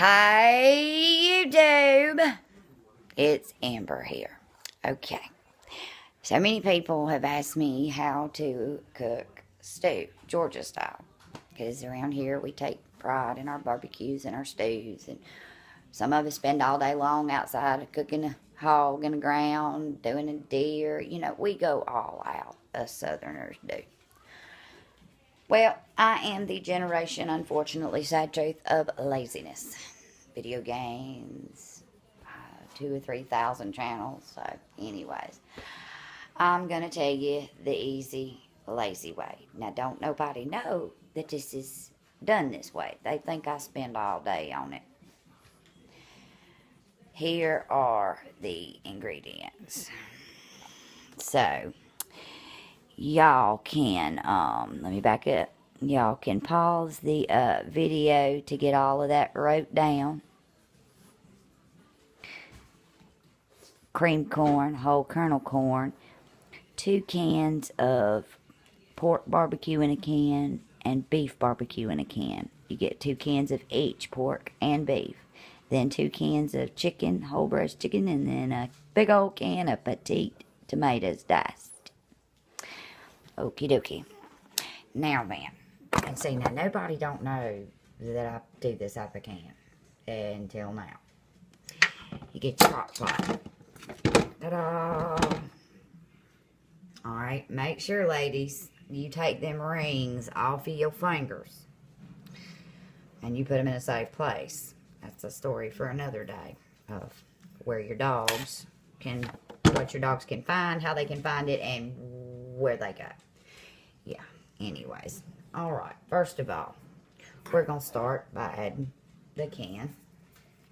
Hey YouTube, it's Amber here. Okay, so many people have asked me how to cook stew, Georgia style, because around here we take pride in our barbecues and our stews, and some of us spend all day long outside cooking a hog in the ground, doing a deer. You know, we go all out, us Southerners do. Well, I am the generation, unfortunately, sad truth, of laziness. Video games, 2,000 or 3,000 channels. So, anyways, I'm going to tell you the easy, lazy way. Now, don't nobody know that this is done this way. They think I spend all day on it. Here are the ingredients. So, y'all can, let me back up. Y'all can pause the video to get all of that wrote down. Cream corn, whole kernel corn, 2 cans of pork barbecue in a can, and beef barbecue in a can. You get 2 cans of each, pork and beef. Then 2 cans of chicken, whole breast chicken, and then a big old can of petite tomatoes diced. Okie dokie. Now then, and see, now nobody don't know that I do this out of a can until now. You get your crock pot. Ta-da! Alright, make sure, ladies, you take them rings off of your fingers and you put them in a safe place. That's a story for another day of where your dogs can, what your dogs can find, how they can find it, and where they go. Yeah, anyways. Alright, first of all, we're going to start by adding the can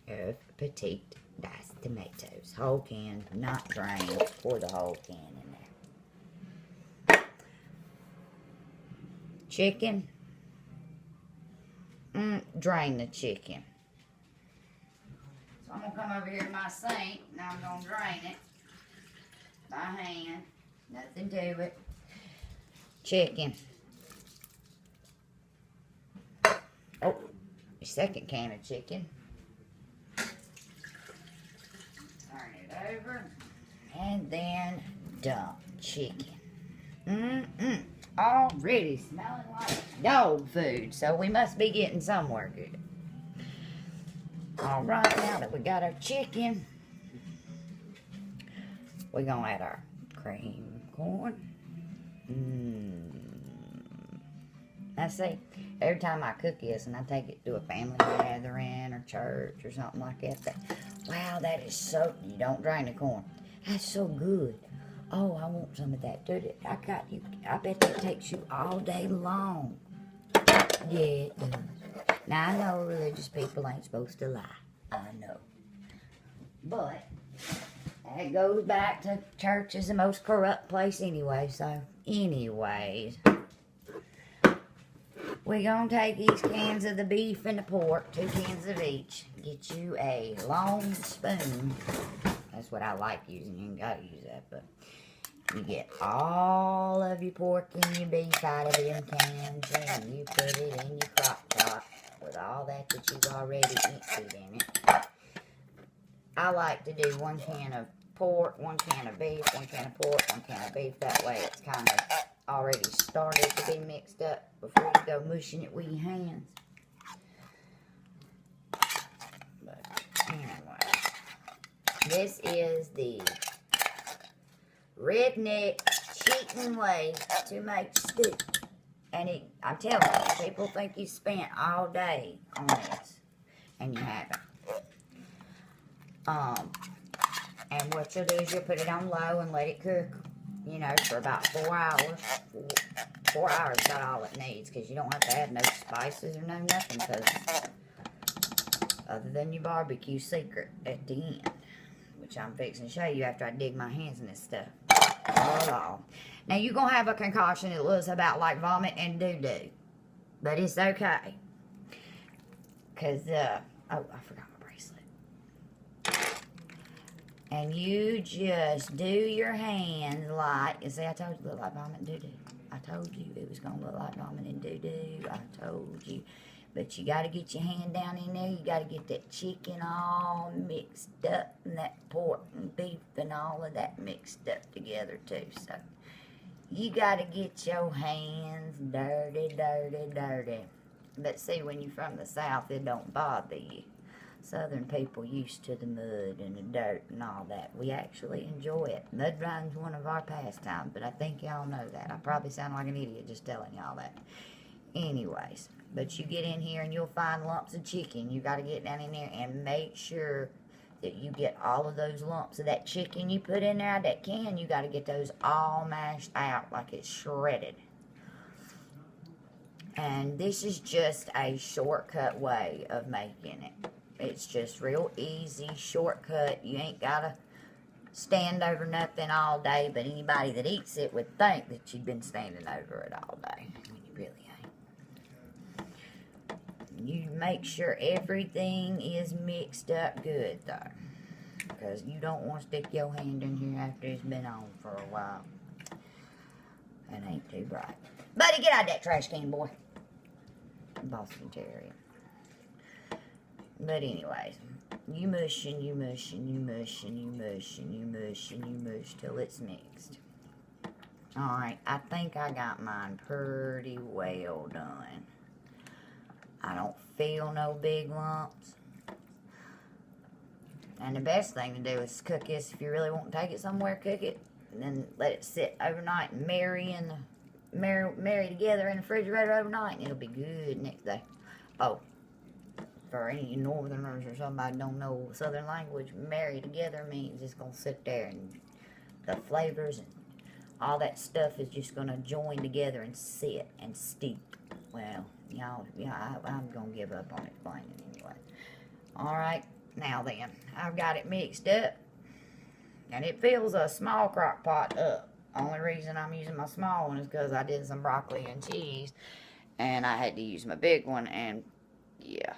of petite diced tomatoes. Whole can, not drained. Pour the whole can in there. Chicken. Drain the chicken. So I'm going to come over here to my sink. Now I'm going to drain it by hand. Nothing to it. Chicken. Oh, your second can of chicken. Turn it over. And then dump chicken. Already smelling like dog food. So we must be getting somewhere good. Alright, now that we got our chicken, we're going to add our cream corn. I see, every time I cook this and I take it to a family gathering or church or something like that, wow, that is so, you don't drain the corn. That's so good. Oh, I want some of that. Dude, I got you. I bet that takes you all day long. Yeah, it does. Now, I know religious people ain't supposed to lie. I know. But that goes back to church is the most corrupt place anyway. So, anyways, we're going to take these cans of the beef and the pork, 2 cans of each. Get you a long spoon. That's what I like using. You ain't got to use that, but you get all of your pork and your beef out of them cans, and you put it in your crock pot with all that you've already emptied in it. I like to do 1 can of pork, 1 can of beef, 1 can of pork, 1 can of beef. That way it's kind of already started to be mixed up before you go mushing it with your hands. But anyway, this is the redneck cheating way to make stew. And I'm telling you, people think you spent all day on this, and you haven't. And what you'll do is you'll put it on low and let it cook, you know, for about 4 hours. 4 hours is about all it needs, because you don't have to add no spices or no nothing, because other than your barbecue secret at the end, which I'm fixing to show you after I dig my hands in this stuff. Oh. Now, you're going to have a concoction that looks about like vomit and doo-doo, but it's okay, because, oh, I forgot my bracelet. And you just do your hands like, you see, I told you it looked like vomit and doo-doo. I told you it was going to look like vomit and doo-doo. I told you. But you got to get your hand down in there. You got to get that chicken all mixed up, and that pork and beef and all of that mixed up together too. So you got to get your hands dirty, dirty, dirty. But see, when you're from the South, it don't bother you. Southern people used to the mud and the dirt and all that. We actually enjoy it. Mud riding's one of our pastimes, but I think y'all know that. I probably sound like an idiot just telling y'all that. Anyways, but you get in here and you'll find lumps of chicken. You got to get down in there and make sure that you get all of those lumps of that chicken you put in there out of that can. You got to get those all mashed out like it's shredded. And this is just a shortcut way of making it. It's just real easy, shortcut. You ain't got to stand over nothing all day, but anybody that eats it would think that you've been standing over it all day. When you really ain't. You make sure everything is mixed up good, though. Because you don't want to stick your hand in here after it's been on for a while. It ain't too bright. Buddy, get out of that trash can, boy. Boston Terrier. But anyways, you mush and you mush and you mush and you mush and you mush and you mush till it's mixed. Alright, I think I got mine pretty well done. I don't feel no big lumps. And the best thing to do is cook this. If you really want to take it somewhere, cook it. And then let it sit overnight and marry together in the refrigerator overnight. And it'll be good next day. Oh, for any northerners or somebody don't know southern language, marry together means it's going to sit there and the flavors and all that stuff is just going to join together and sit and steep. Well, y'all, yeah, I'm going to give up on explaining anyway. Alright, now then, I've got it mixed up. And it fills a small crock pot up. Only reason I'm using my small one is because I did some broccoli and cheese. And I had to use my big one, and yeah.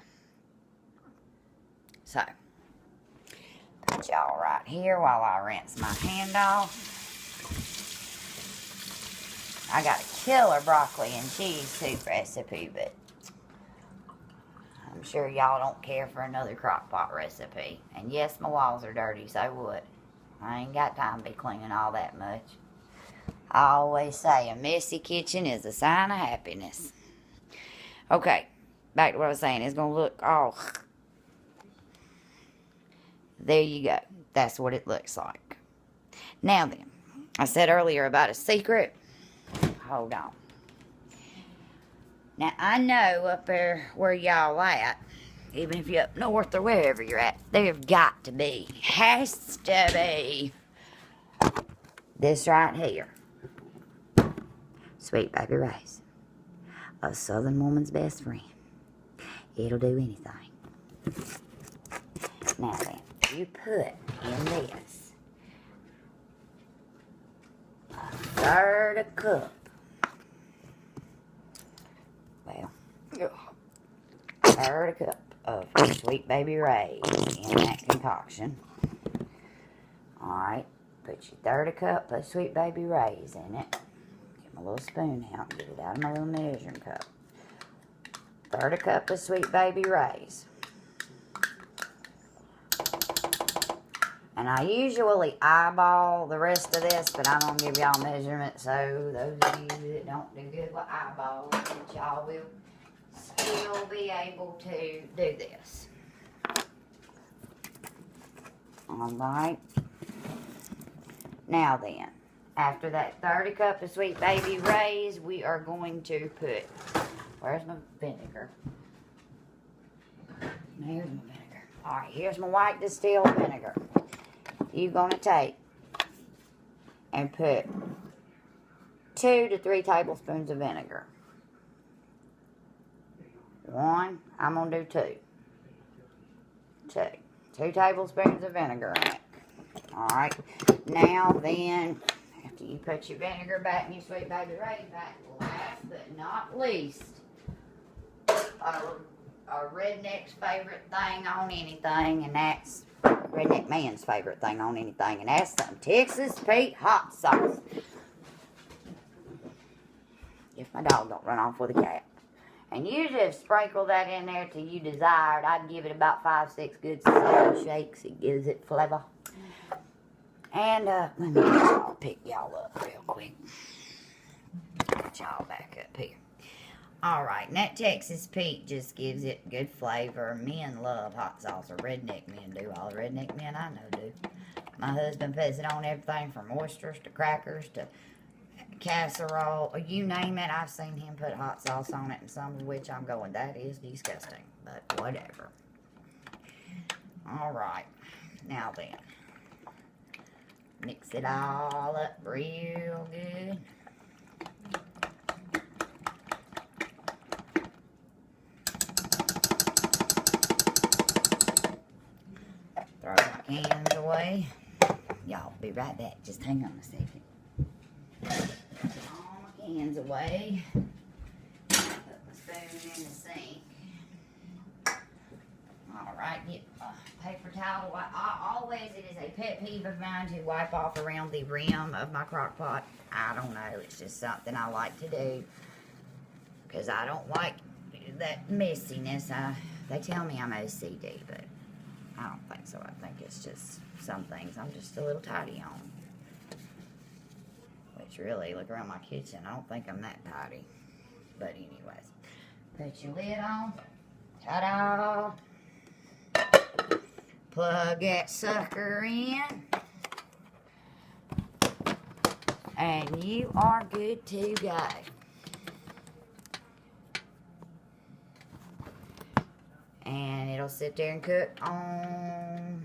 So, put y'all right here while I rinse my hand off. I got a killer broccoli and cheese soup recipe, but I'm sure y'all don't care for another crock pot recipe. And yes, my walls are dirty, so what? I ain't got time to be cleaning all that much. I always say a messy kitchen is a sign of happiness. Okay, back to what I was saying. It's going to look all... There you go. That's what it looks like. Now then, I said earlier about a secret. Hold on. Now, I know up there where y'all at, even if you're up north or wherever you're at, there've got to be, has to be, this right here. Sweet Baby Ray's. A Southern woman's best friend. It'll do anything. Now then, you put in this a third cup. Well, a third cup of Sweet Baby Ray's in that concoction. Alright, put your third cup of Sweet Baby Ray's in it. Get my little spoon out and get it out of my little measuring cup. Third cup of Sweet Baby Ray's. And I usually eyeball the rest of this, but I'm going to give y'all measurements, so those of you that don't do good with eyeballs, y'all will still be able to do this. Alright. Now then, after that 30 cup of Sweet Baby Ray's, we are going to put, where's my vinegar? Here's my vinegar. Alright, here's my white distilled vinegar. You're going to take and put 2 to 3 tablespoons of vinegar. 1, I'm going to do 2. 2 tablespoons of vinegar in it. Alright, now then, after you put your vinegar back and your Sweet Baby Ray's back, last but not least, a redneck's favorite thing on anything, and that's redneck man's favorite thing on anything, and that's some Texas Pete hot sauce. If my dog don't run off with a cat. And you just sprinkle that in there till you desired. I'd give it about 5-6 good solid shakes. It gives it flavor. And let me just pick y'all up real quick. Get y'all back up here. Alright, and that Texas Pete just gives it good flavor. Men love hot sauce, or redneck men do. All the redneck men I know do. My husband puts it on everything from oysters to crackers to casserole. You name it, I've seen him put hot sauce on it, and some of which I'm going, that is disgusting. But whatever. Alright, now then. Mix it all up real good. Throw my cans away. Y'all be right back. Just hang on a second. All my cans away. Put my spoon in the sink. Alright, get a paper towel. It is a pet peeve of mine to wipe off around the rim of my crock pot. I don't know. It's just something I like to do. Because I don't like that messiness. They tell me I'm OCD, but I don't think so. I think it's just some things I'm just a little tidy on. Which really, look around my kitchen, I don't think I'm that tidy. But anyways, put your lid on. Ta-da! Plug that sucker in. And you are good to go. And it'll sit there and cook on